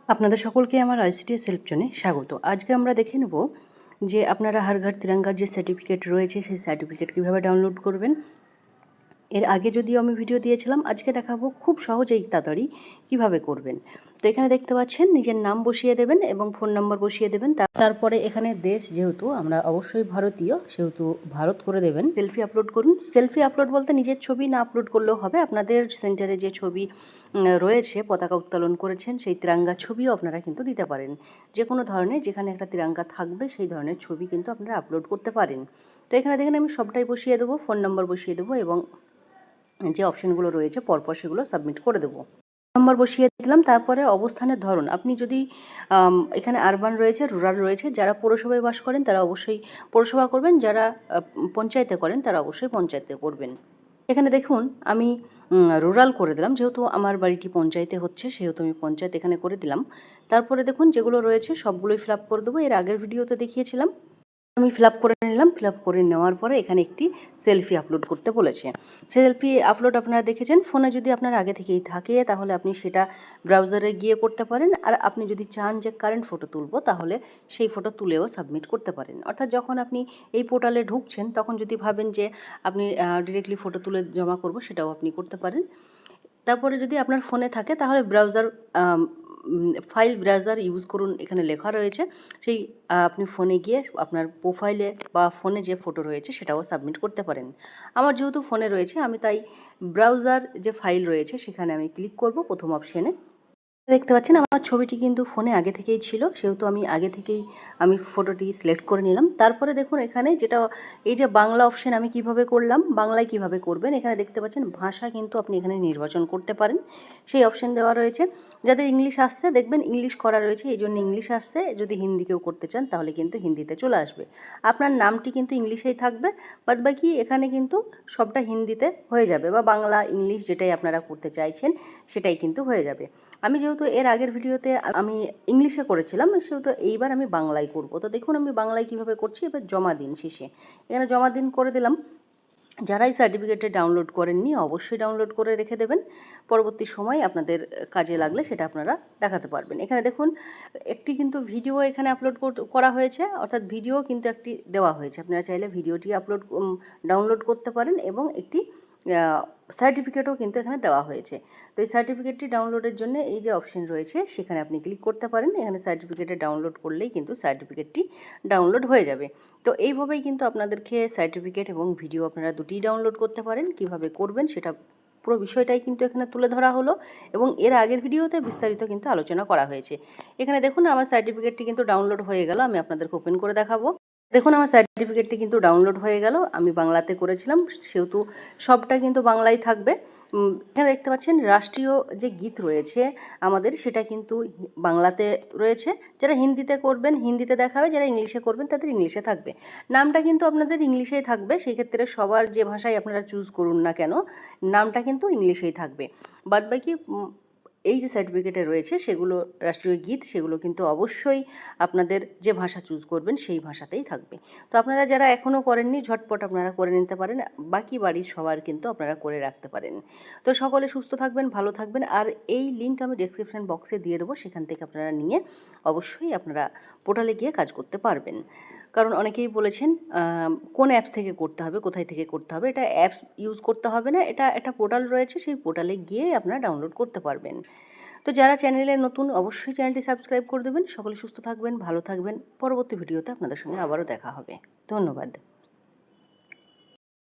আপনাদের সকলকে আমার আইসিডিএস হেল্প জোনে স্বাগত। আজকে আমরা দেখে নেব যে আপনারা হর ঘর তিরঙ্গার যে সার্টিফিকেট রয়েছে সেই সার্টিফিকেট কীভাবে ডাউনলোড করবেন। এর আগে যদিও আমি ভিডিও দিয়েছিলাম, আজকে দেখাবো খুব সহজেই তাড়াতাড়ি কীভাবে করবেন। তো এখানে দেখতে পাচ্ছেন নিজের নাম বসিয়ে দেবেন এবং ফোন নম্বর বসিয়ে দেবেন। তারপরে এখানে দেশ যেহেতু আমরা অবশ্যই ভারতীয়, সেহেতু ভারত করে দেবেন। সেলফি আপলোড করুন। সেলফি আপলোড বলতে নিজের ছবি না আপলোড করলেও হবে, আপনাদের সেন্টারে যে ছবি রয়েছে পতাকা উত্তোলন করেছেন সেই তিরঙ্গা ছবিও আপনারা কিন্তু দিতে পারেন। যে কোনো ধরনের যেখানে একটা তিরঙ্গা থাকবে সেই ধরনের ছবি কিন্তু আপনারা আপলোড করতে পারেন। তো এখানে দেখেন আমি সবটাই বসিয়ে দেবো, ফোন নম্বর বসিয়ে দেবো এবং যে অপশানগুলো রয়েছে পরপর সেগুলো সাবমিট করে দেবো। নম্বর বসিয়ে দিলাম। তারপরে অবস্থানের ধরন, আপনি যদি এখানে আরবান রয়েছে, রুরাল রয়েছে, যারা পৌরসভায় বাস করেন তারা অবশ্যই পৌরসভা করবেন, যারা পঞ্চায়েতে করেন তারা অবশ্যই পঞ্চায়েতে করবেন। এখানে দেখুন আমি রুরাল করে দিলাম, যেহেতু আমার বাড়িটি পঞ্চায়েতে হচ্ছে সেহেতু আমি পঞ্চায়েত এখানে করে দিলাম। তারপরে দেখুন যেগুলো রয়েছে সবগুলোই ফিল আপ করে দেবো। এর আগের ভিডিওতে দেখিয়েছিলাম, আমি ফিল আপ করে নিলাম। ফিল আপ করে নেওয়ার পরে এখানে একটি সেলফি আপলোড করতে বলেছে। সেলফি আপলোড আপনারা দেখেছেন, ফোনে যদি আপনার আগে থেকেই থাকে তাহলে আপনি সেটা ব্রাউজারে গিয়ে করতে পারেন। আর আপনি যদি চান যে কারেন্ট ফটো তুলবো তাহলে সেই ফটো তুলেও সাবমিট করতে পারেন। অর্থাৎ যখন আপনি এই পোর্টালে ঢুকছেন তখন যদি ভাবেন যে আপনি ডিরেক্টলি ফটো তুলে জমা করব, সেটাও আপনি করতে পারেন। তারপরে যদি আপনার ফোনে থাকে তাহলে ব্রাউজার ফাইল ব্রাউজার ইউজ করুন, এখানে লেখা রয়েছে। সেই আপনি ফোনে গিয়ে আপনার প্রোফাইলে বা ফোনে যে ফটো রয়েছে সেটাও সাবমিট করতে পারেন। আমার যেহেতু ফোনে রয়েছে আমি তাই ব্রাউজার যে ফাইল রয়েছে সেখানে আমি ক্লিক করব প্রথম অপশানে। দেখতে পাচ্ছেন আমার ছবিটি কিন্তু ফোনে আগে থেকেই ছিল, সেহেতু আমি আগে থেকেই ফটোটি সিলেক্ট করে নিলাম। তারপরে দেখুন এখানে যেটা এই যে বাংলা অপশন আমি কিভাবে করলাম, বাংলায় কিভাবে করবেন, এখানে দেখতে পাচ্ছেন ভাষা কিন্তু আপনি এখানে নির্বাচন করতে পারেন, সেই অপশন দেওয়া রয়েছে। যাদের ইংলিশ আসছে দেখবেন ইংলিশ করা রয়েছে, এই জন্য ইংলিশ আসছে। যদি হিন্দি কেউ করতে চান তাহলে কিন্তু হিন্দিতে চলে আসবে। আপনার নামটি কিন্তু ইংলিশেই থাকবে, বাদবাকি এখানে কিন্তু সবটা হিন্দিতে হয়ে যাবে, বা বাংলা ইংলিশ যেটাই আপনারা করতে চাইছেন সেটাই কিন্তু হয়ে যাবে। আমি যেহেতু এর আগের ভিডিওতে আমি ইংলিশে করেছিলাম, সেহেতু এইবার আমি বাংলায় করব। তো দেখুন আমি বাংলায় কিভাবে করছি, এবার জমা দিন শেষে এখানে জমা দিন করে দিলাম। যারাই সার্টিফিকেটে ডাউনলোড করেননি অবশ্যই ডাউনলোড করে রেখে দেবেন, পরবর্তী সময় আপনাদের কাজে লাগলে সেটা আপনারা দেখাতে পারবেন। এখানে দেখুন একটি কিন্তু ভিডিও এখানে আপলোড করা হয়েছে, অর্থাৎ ভিডিও কিন্তু একটি দেওয়া হয়েছে। আপনারা চাইলে ভিডিওটি ডাউনলোড করতে পারেন এবং একটি সার্টিফিকেটও কিন্তু এখানে দেওয়া হয়েছে। তো এই সার্টিফিকেটটি ডাউনলোডের জন্য এই যে অপশন রয়েছে সেখানে আপনি ক্লিক করতে পারেন। এখানে সার্টিফিকেটে ডাউনলোড করলেই কিন্তু সার্টিফিকেটটি ডাউনলোড হয়ে যাবে। তো এইভাবেই কিন্তু আপনাদেরকে সার্টিফিকেট এবং ভিডিও আপনারা দুটিই ডাউনলোড করতে পারেন। কিভাবে করবেন সেটা পুরো বিষয়টাই কিন্তু এখানে তুলে ধরা হলো এবং এর আগের ভিডিওতে বিস্তারিত কিন্তু আলোচনা করা হয়েছে। এখানে দেখুন আমার সার্টিফিকেটটি কিন্তু ডাউনলোড হয়ে গেল, আমি আপনাদেরকে ওপেন করে দেখাবো। দেখুন আমার সার্টিফিকেটটি কিন্তু ডাউনলোড হয়ে গেল, আমি বাংলাতে করেছিলাম সেহেতু সবটা কিন্তু বাংলায় থাকবে। এখানে দেখতে পাচ্ছেন রাষ্ট্রীয় যে গীত রয়েছে আমাদের সেটা কিন্তু বাংলাতে রয়েছে। যারা হিন্দিতে করবেন হিন্দিতে দেখাবে, যারা ইংলিশে করবেন তাদের ইংলিশে থাকবে। নামটা কিন্তু আপনাদের ইংলিশেই থাকবে, সেই ক্ষেত্রে সবার যে ভাষায় আপনারা চুজ করুন না কেন নামটা কিন্তু ইংলিশেই থাকবে। বাদবাকি এই যে সার্টিফিকেটে রয়েছে সেগুলো রাষ্ট্রীয় গীত, সেগুলো কিন্তু অবশ্যই আপনাদের যে ভাষা চুজ করবেন সেই ভাষাতেই থাকবে। তো আপনারা যারা এখনও করেননি ঝটপট আপনারা করে নিতে পারেন, বাকি বাড়ির সবার কিন্তু আপনারা করে রাখতে পারেন। তো সকলে সুস্থ থাকবেন, ভালো থাকবেন। আর এই লিঙ্ক আমি ডেসক্রিপশন বক্সে দিয়ে দেবো, সেখান থেকে আপনারা নিয়ে অবশ্যই আপনারা পোর্টালে গিয়ে কাজ করতে পারবেন। কারণ অনেকেই বলেছেন কোন অ্যাপস থেকে করতে হবে, কোথায় থেকে করতে হবে। এটা অ্যাপস ইউজ করতে হবে না, এটা একটা পোর্টাল রয়েছে, সেই পোর্টালে গিয়ে আপনারা ডাউনলোড করতে পারবেন। তো যারা চ্যানেলে নতুন অবশ্যই চ্যানেলটি সাবস্ক্রাইব করে দেবেন। সকলে সুস্থ থাকবেন, ভালো থাকবেন। পরবর্তী ভিডিওতে আপনাদের সঙ্গে আবারও দেখা হবে। ধন্যবাদ।